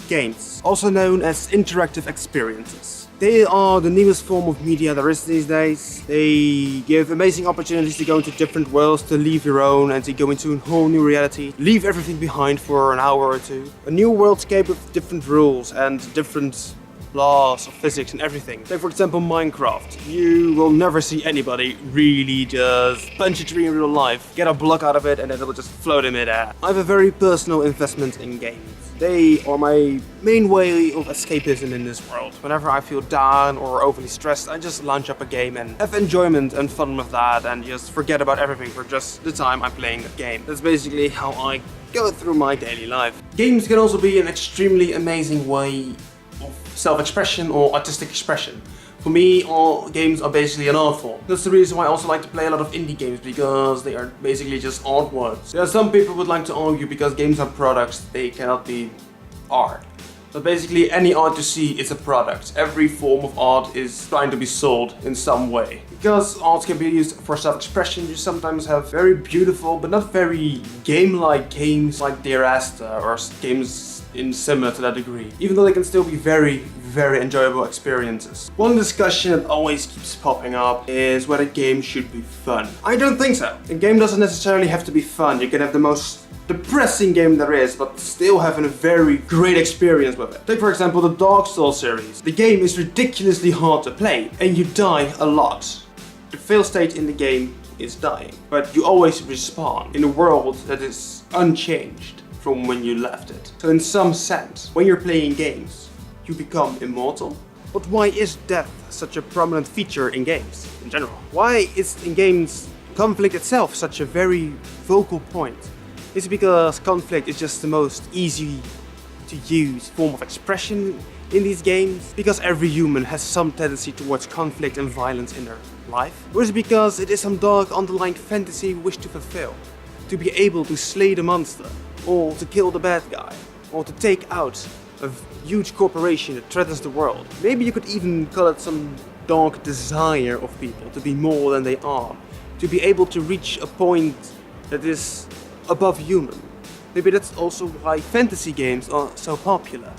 games, also known as interactive experiences. They are the newest form of media there is these days. They give amazing opportunities to go into different worlds, to leave your own and to go into a whole new reality. Leave everything behind for an hour or two. A new worldscape with different rules and different laws of physics and everything. Take for example Minecraft. You will never see anybody really just punch a tree in real life, get a block out of it and then it will just float in midair. I have a very personal investment in games. They are my main way of escapism in this world. Whenever I feel down or overly stressed, I just launch up a game and have enjoyment and fun with that and just forget about everything for just the time I'm playing the game. That's basically how I go through my daily life. Games can also be an extremely amazing way of self-expression or artistic expression. For me, all games are basically an art form. That's the reason why I also like to play a lot of indie games, because they are basically just artworks. There are some people who would like to argue because games are products, they cannot be art. But basically any art you see is a product. Every form of art is trying to be sold in some way. Because art can be used for self-expression, you sometimes have very beautiful but not very game-like games like Dear Esther or games similar to that degree. Even though they can still be very enjoyable experiences. One discussion that always keeps popping up is whether games should be fun. I don't think so. A game doesn't necessarily have to be fun. You can have the most depressing game there is, but still having a very great experience with it. Take for example the Dark Souls series. The game is ridiculously hard to play and you die a lot. The fail state in the game is dying, but you always respawn in a world that is unchanged from when you left it. So in some sense, when you're playing games, you become immortal. But why is death such a prominent feature in games in general? Why is in games conflict itself such a very vocal point? Is it because conflict is just the most easy to use form of expression in these games? Because every human has some tendency towards conflict and violence in their life? Or is it because it is some dark underlying fantasy we wish to fulfill? To be able to slay the monster, or to kill the bad guy, or to take out a huge corporation that threatens the world. Maybe you could even call it some dark desire of people to be more than they are, to be able to reach a point that is above human. Maybe that's also why fantasy games are so popular.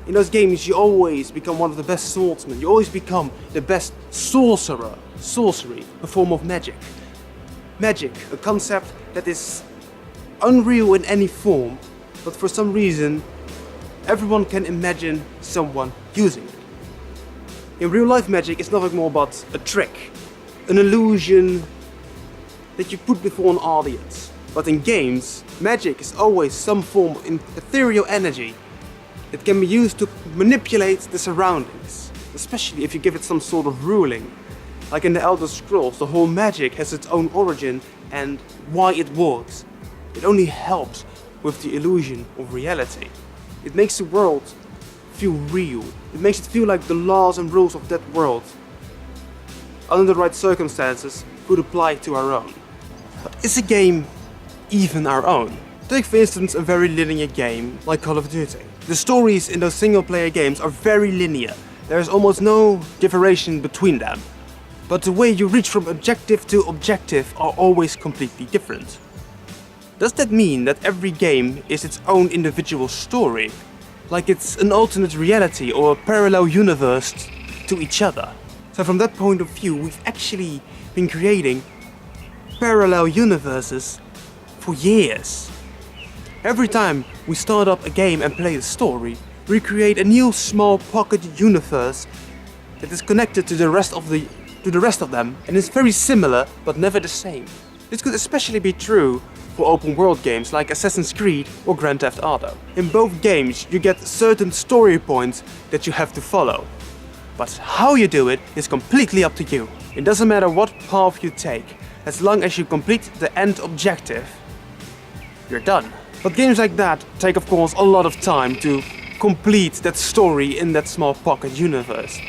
In those games you always become one of the best swordsmen, you always become the best sorcerer. Sorcery, a form of magic. Magic, a concept that is unreal in any form, but for some reason everyone can imagine someone using it. In real life magic is nothing more but a trick, an illusion that you put before an audience. But in games, magic is always some form of ethereal energy that can be used to manipulate the surroundings, especially if you give it some sort of ruling. Like in the Elder Scrolls, the whole magic has its own origin and why it works. It only helps with the illusion of reality. It makes the world feel real. It makes it feel like the laws and rules of that world, under the right circumstances, could apply to our own. But is a game even our own? Take for instance a very linear game like Call of Duty. The stories in those single player games are very linear. There is almost no differentiation between them. But the way you reach from objective to objective are always completely different. Does that mean that every game is its own individual story? Like it's an alternate reality or a parallel universe to each other? So from that point of view, we've actually been creating parallel universes for years. Every time we start up a game and play the story, we create a new small pocket universe that is connected to the rest of them and is very similar but never the same. This could especially be true for open world games like Assassin's Creed or Grand Theft Auto. In both games you get certain story points that you have to follow. But how you do it is completely up to you. It doesn't matter what path you take, as long as you complete the end objective, you're done. But games like that take of course a lot of time to complete that story in that small pocket universe.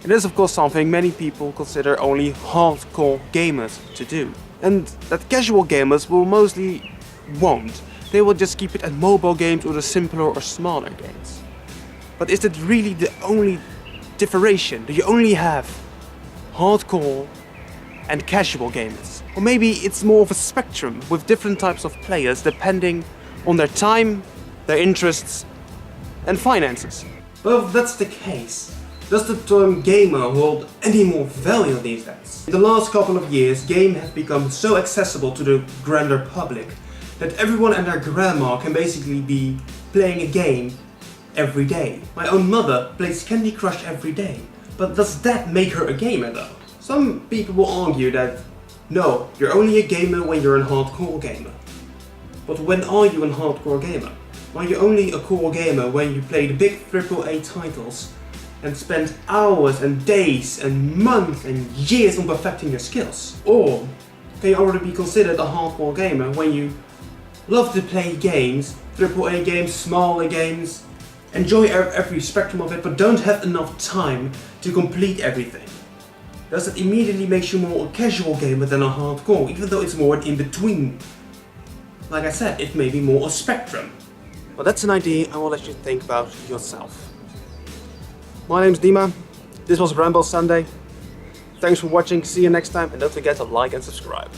It is of course something many people consider only hardcore gamers to do. And that casual gamers will mostly won't. They will just keep it at mobile games or the simpler or smaller games. But is that really the only differentiation? Do you only have hardcore and casual gamers? Or maybe it's more of a spectrum with different types of players depending on their time, their interests and finances. But if that's the case, does the term gamer hold any more value these days? In the last couple of years, games have become so accessible to the grander public that everyone and their grandma can basically be playing a game every day. My own mother plays Candy Crush every day, but does that make her a gamer though? Some people will argue that no, you're only a gamer when you're a hardcore gamer. But when are you a hardcore gamer? Are you only a core gamer when you play the big AAA titles and spend hours and days and months and years on perfecting your skills? Or can you already be considered a hardcore gamer when you love to play games, AAA games, smaller games, enjoy every spectrum of it, but don't have enough time to complete everything? Does it immediately make you more a casual gamer than a hardcore, even though it's more in between? Like I said, it may be more a spectrum. Well, that's an idea I will let you think about yourself. My name's Dima. This was Ramble Sunday. Thanks for watching, see you next time, and don't forget to like and subscribe.